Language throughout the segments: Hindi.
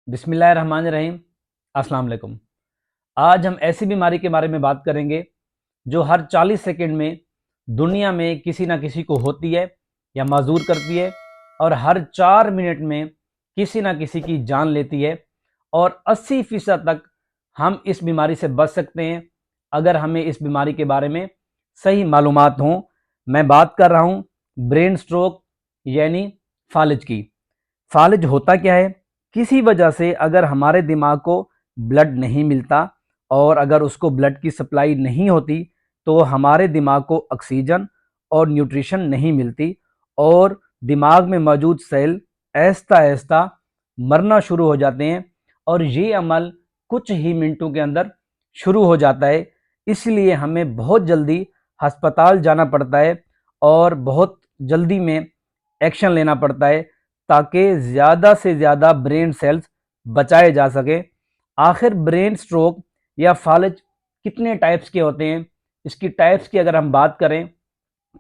बिस्मिल्लाहिर्रहमानिर्रहीम। अस्सलाम वालेकुम। आज हम ऐसी बीमारी के बारे में बात करेंगे जो हर 40 सेकंड में दुनिया में किसी ना किसी को होती है या माजूर करती है और हर 4 मिनट में किसी ना किसी की जान लेती है और 80% तक हम इस बीमारी से बच सकते हैं अगर हमें इस बीमारी के बारे में सही मालूमात हों। मैं बात कर रहा हूँ ब्रेन स्ट्रोक यानी फालिज की। फालिज होता क्या है? किसी वजह से अगर हमारे दिमाग को ब्लड नहीं मिलता और अगर उसको ब्लड की सप्लाई नहीं होती तो हमारे दिमाग को ऑक्सीजन और न्यूट्रिशन नहीं मिलती और दिमाग में मौजूद सेल आहिस्ता आहिस्ता मरना शुरू हो जाते हैं और ये अमल कुछ ही मिनटों के अंदर शुरू हो जाता है। इसलिए हमें बहुत जल्दी अस्पताल जाना पड़ता है और बहुत जल्दी में एक्शन लेना पड़ता है ताकि ज़्यादा से ज़्यादा ब्रेन सेल्स बचाए जा सके। आखिर ब्रेन स्ट्रोक या फालिज कितने टाइप्स के होते हैं? इसकी टाइप्स की अगर हम बात करें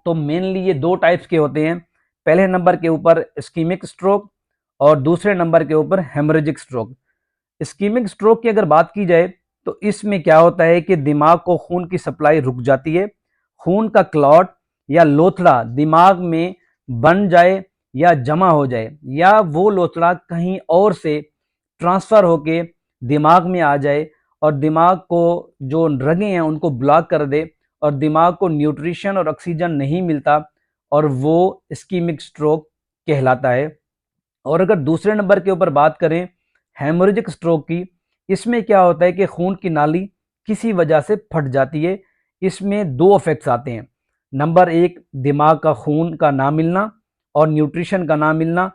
तो मेनली ये दो टाइप्स के होते हैं। पहले नंबर के ऊपर इस्कीमिक स्ट्रोक और दूसरे नंबर के ऊपर हेमरेजिक स्ट्रोक। इस्कीमिक स्ट्रोक की अगर बात की जाए तो इसमें क्या होता है कि दिमाग को खून की सप्लाई रुक जाती है। खून का क्लॉट या लोथड़ा दिमाग में बन जाए या जमा हो जाए या वो लोथड़ा कहीं और से ट्रांसफर होके दिमाग में आ जाए और दिमाग को जो रगें हैं उनको ब्लॉक कर दे और दिमाग को न्यूट्रिशन और ऑक्सीजन नहीं मिलता और वो इस्कीमिक स्ट्रोक कहलाता है। और अगर दूसरे नंबर के ऊपर बात करें हेमोरेजिक स्ट्रोक की, इसमें क्या होता है कि खून की नाली किसी वजह से फट जाती है। इसमें दो इफेक्ट्स आते हैं। नंबर एक, दिमाग का खून का ना मिलना और न्यूट्रिशन का ना मिलना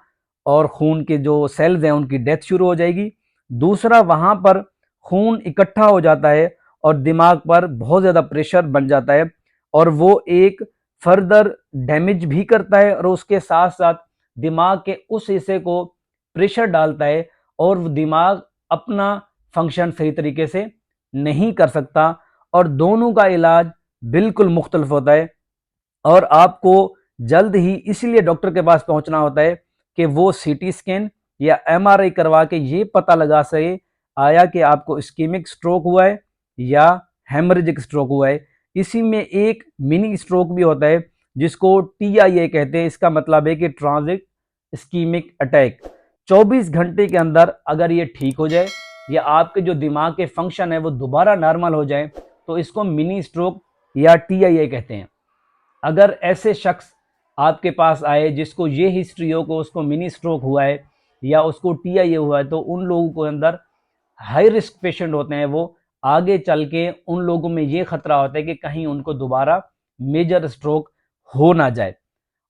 और खून के जो सेल्स हैं उनकी डेथ शुरू हो जाएगी। दूसरा, वहाँ पर खून इकट्ठा हो जाता है और दिमाग पर बहुत ज़्यादा प्रेशर बन जाता है और वो एक फर्दर डैमेज भी करता है और उसके साथ साथ दिमाग के उस हिस्से को प्रेशर डालता है और वो दिमाग अपना फंक्शन सही तरीके से नहीं कर सकता। और दोनों का इलाज बिल्कुल मुख्तलिफ होता है और आपको जल्द ही इसलिए डॉक्टर के पास पहुंचना होता है कि वो सीटी स्कैन या एमआरआई करवा के ये पता लगा सके आया कि आपको इस्कीमिक स्ट्रोक हुआ है या हेमरेजिक स्ट्रोक हुआ है। इसी में एक मिनी स्ट्रोक भी होता है जिसको टीआईए कहते हैं। इसका मतलब है कि ट्रांजिट इस्कीमिक अटैक। 24 घंटे के अंदर अगर ये ठीक हो जाए या आपके जो दिमाग के फंक्शन है वो दोबारा नॉर्मल हो जाए तो इसको मिनी स्ट्रोक या टीआईए कहते हैं। अगर ऐसे शख्स आपके पास आए जिसको ये हिस्ट्री हो को उसको मिनी स्ट्रोक हुआ है या उसको टीआईए हुआ है तो उन लोगों के अंदर हाई रिस्क पेशेंट होते हैं। वो आगे चल के उन लोगों में ये खतरा होता है कि कहीं उनको दोबारा मेजर स्ट्रोक हो ना जाए।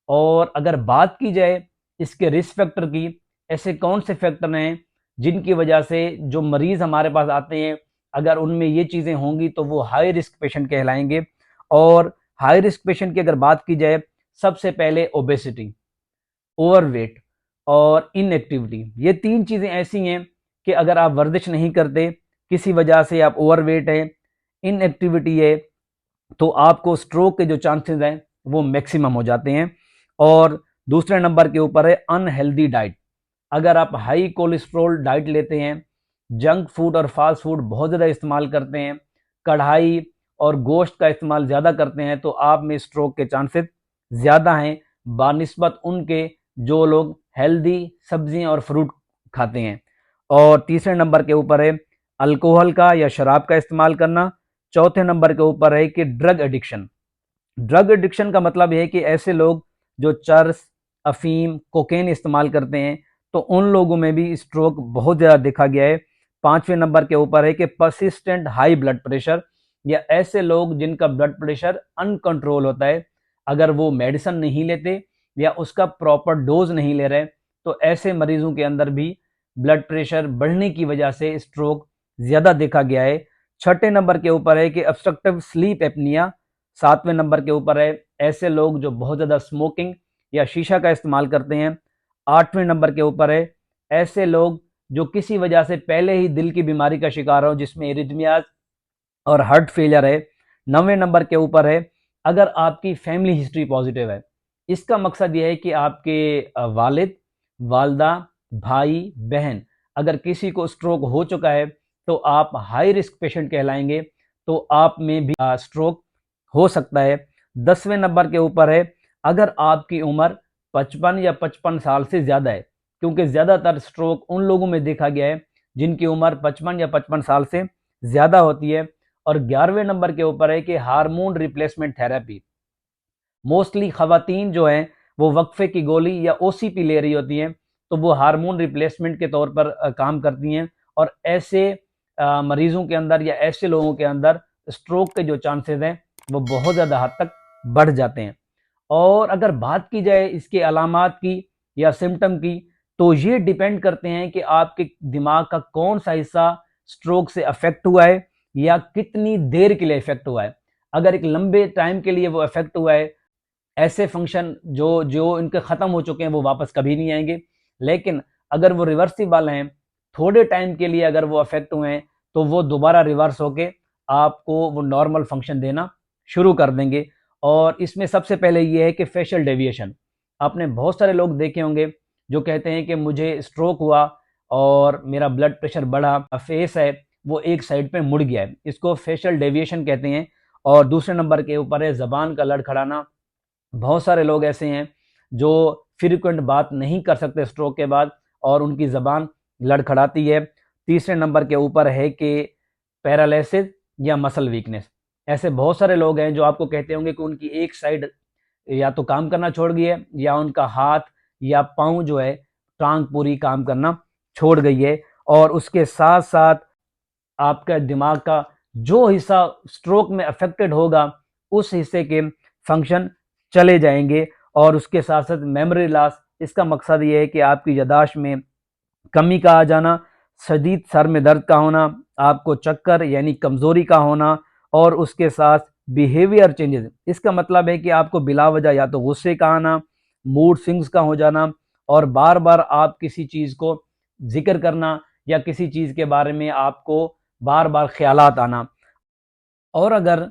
और अगर बात की जाए इसके रिस्क फैक्टर की, ऐसे कौन से फैक्टर हैं जिनकी वजह से जो मरीज हमारे पास आते हैं अगर उनमें ये चीज़ें होंगी तो वो हाई रिस्क पेशेंट कहलाएंगे। और हाई रिस्क पेशेंट की अगर बात की जाए, सबसे पहले ओबेसिटी, ओवरवेट और इनएक्टिविटी। ये तीन चीज़ें ऐसी हैं कि अगर आप वर्जिश नहीं करते, किसी वजह से आप ओवरवेट हैं, इनएक्टिविटी है, तो आपको स्ट्रोक के जो चांसेस हैं वो मैक्सिमम हो जाते हैं। और दूसरे नंबर के ऊपर है अनहेल्दी डाइट। अगर आप हाई कोलेस्ट्रोल डाइट लेते हैं, जंक फूड और फास्ट फूड बहुत ज़्यादा इस्तेमाल करते हैं, कढ़ाई और गोश्त का इस्तेमाल ज़्यादा करते हैं तो आप में स्ट्रोक के चांसेस ज़्यादा हैं बानिस्बत उनके जो लोग हेल्दी सब्जियां और फ्रूट खाते हैं। और तीसरे नंबर के ऊपर है अल्कोहल का या शराब का इस्तेमाल करना। चौथे नंबर के ऊपर है कि ड्रग एडिक्शन। ड्रग एडिक्शन का मतलब यह है कि ऐसे लोग जो चरस, अफीम, कोकेन इस्तेमाल करते हैं तो उन लोगों में भी स्ट्रोक बहुत ज़्यादा देखा गया है। पांचवें नंबर के ऊपर है कि परसिस्टेंट हाई ब्लड प्रेशर, या ऐसे लोग जिनका ब्लड प्रेशर अनकंट्रोल होता है, अगर वो मेडिसिन नहीं लेते या उसका प्रॉपर डोज नहीं ले रहे तो ऐसे मरीजों के अंदर भी ब्लड प्रेशर बढ़ने की वजह से स्ट्रोक ज़्यादा देखा गया है। छठे नंबर के ऊपर है कि ऑब्स्ट्रक्टिव स्लीप एपनिया। सातवें नंबर के ऊपर है ऐसे लोग जो बहुत ज़्यादा स्मोकिंग या शीशा का इस्तेमाल करते हैं। आठवें नंबर के ऊपर है ऐसे लोग जो किसी वजह से पहले ही दिल की बीमारी का शिकार हो जिसमें एरिथमियाज और हार्ट फेलियर है। नौवें नंबर के ऊपर है अगर आपकी फैमिली हिस्ट्री पॉजिटिव है। इसका मकसद यह है कि आपके वालिद, वालदा, भाई, बहन अगर किसी को स्ट्रोक हो चुका है तो आप हाई रिस्क पेशेंट कहलाएंगे, तो आप में भी स्ट्रोक हो सकता है। 10वें नंबर के ऊपर है अगर आपकी उम्र 55 या 55 साल से ज़्यादा है, क्योंकि ज़्यादातर स्ट्रोक उन लोगों में देखा गया है जिनकी उम्र 55 या 55 साल से ज़्यादा होती है। और 11वें नंबर के ऊपर है कि हार्मोन रिप्लेसमेंट थेरेपी। मोस्टली ख़वातीन जो हैं वो वक्फे की गोली या ओसीपी ले रही होती हैं, तो वो हार्मोन रिप्लेसमेंट के तौर पर काम करती हैं, और ऐसे मरीज़ों के अंदर या ऐसे लोगों के अंदर स्ट्रोक के जो चांसेस हैं वो बहुत ज़्यादा हद तक बढ़ जाते हैं। और अगर बात की जाए इसके अलामात की या सिम्टम की, तो ये डिपेंड करते हैं कि आपके दिमाग का कौन सा हिस्सा स्ट्रोक से अफेक्ट हुआ है या कितनी देर के लिए इफेक्ट हुआ है। अगर एक लंबे टाइम के लिए वो इफेक्ट हुआ है, ऐसे फंक्शन जो जो इनके ख़त्म हो चुके हैं वो वापस कभी नहीं आएंगे। लेकिन अगर वो रिवर्सिबल हैं, थोड़े टाइम के लिए अगर वो अफेक्ट हुए हैं, तो वो दोबारा रिवर्स होके आपको वो नॉर्मल फंक्शन देना शुरू कर देंगे। और इसमें सबसे पहले ये है कि फेशियल डेविएशन। आपने बहुत सारे लोग देखे होंगे जो कहते हैं कि मुझे स्ट्रोक हुआ और मेरा ब्लड प्रेशर बढ़ा, फेस है वो एक साइड पे मुड़ गया है, इसको फेशियल डेविएशन कहते हैं। और दूसरे नंबर के ऊपर है ज़बान का लड़खड़ाना। बहुत सारे लोग ऐसे हैं जो फ्रीक्वेंट बात नहीं कर सकते स्ट्रोक के बाद और उनकी ज़बान लड़खड़ाती है। तीसरे नंबर के ऊपर है कि पैरालिसिस या मसल वीकनेस। ऐसे बहुत सारे लोग हैं जो आपको कहते होंगे कि उनकी एक साइड या तो काम करना छोड़ गई है या उनका हाथ या पाँव जो है, टांग पूरी काम करना छोड़ गई है। और उसके साथ साथ आपका दिमाग का जो हिस्सा स्ट्रोक में अफेक्टेड होगा उस हिस्से के फंक्शन चले जाएंगे। और उसके साथ साथ मेमोरी लॉस, इसका मकसद ये है कि आपकी याददाश्त में कमी का आ जाना, शदीद सर में दर्द का होना, आपको चक्कर यानी कमज़ोरी का होना, और उसके साथ बिहेवियर चेंजेस। इसका मतलब है कि आपको बिला वजह या तो गुस्से का आना, मूड स्विंग्स का हो जाना, और बार बार आप किसी चीज़ को जिक्र करना या किसी चीज़ के बारे में आपको बार बार ख्यालात आना। और अगर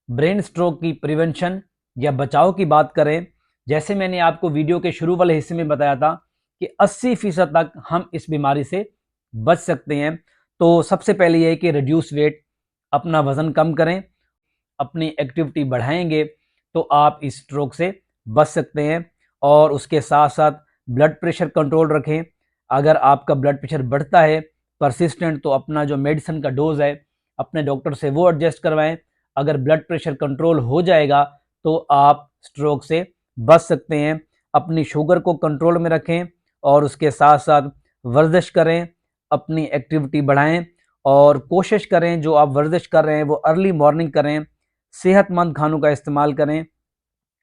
ब्रेन स्ट्रोक की प्रिवेंशन या बचाव की बात करें, जैसे मैंने आपको वीडियो के शुरू वाले हिस्से में बताया था कि 80% तक हम इस बीमारी से बच सकते हैं। तो सबसे पहले ये है कि रिड्यूस वेट, अपना वज़न कम करें, अपनी एक्टिविटी बढ़ाएंगे तो आप इस स्ट्रोक से बच सकते हैं। और उसके साथ साथ ब्लड प्रेशर कंट्रोल रखें। अगर आपका ब्लड प्रेशर बढ़ता है परसिस्टेंट, तो अपना जो मेडिसिन का डोज है अपने डॉक्टर से वो एडजस्ट करवाएं। अगर ब्लड प्रेशर कंट्रोल हो जाएगा तो आप स्ट्रोक से बच सकते हैं। अपनी शुगर को कंट्रोल में रखें और उसके साथ साथ वर्जिश करें, अपनी एक्टिविटी बढ़ाएं, और कोशिश करें जो आप वर्जिश कर रहे हैं वो अर्ली मॉर्निंग करें। सेहतमंद खानों का इस्तेमाल करें,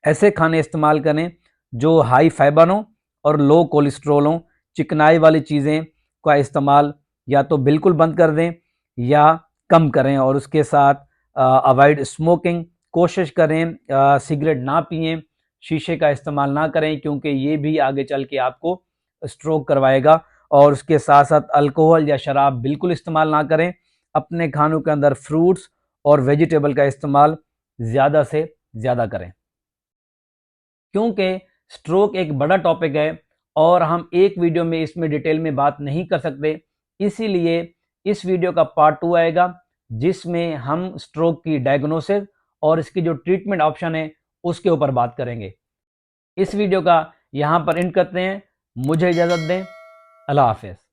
ऐसे खाने इस्तेमाल करें जो हाई फाइबर हों और लो कोलेस्ट्रोल हों। चिकनाई वाली चीज़ें का इस्तेमाल या तो बिल्कुल बंद कर दें या कम करें। और उसके साथ अवॉइड स्मोकिंग, कोशिश करें सिगरेट ना पिएं, शीशे का इस्तेमाल ना करें क्योंकि ये भी आगे चल के आपको स्ट्रोक करवाएगा। और उसके साथ साथ अल्कोहल या शराब बिल्कुल इस्तेमाल ना करें। अपने खानों के अंदर फ्रूट्स और वेजिटेबल का इस्तेमाल ज़्यादा से ज़्यादा करें, क्योंकि स्ट्रोक एक बड़ा टॉपिक है और हम एक वीडियो में इसमें डिटेल में बात नहीं कर सकते। इसीलिए इस वीडियो का पार्ट 2 आएगा जिसमें हम स्ट्रोक की डायग्नोसिस और इसकी जो ट्रीटमेंट ऑप्शन है उसके ऊपर बात करेंगे। इस वीडियो का यहाँ पर एंड करते हैं। मुझे इजाज़त दें। अल्लाह हाफ़िज़।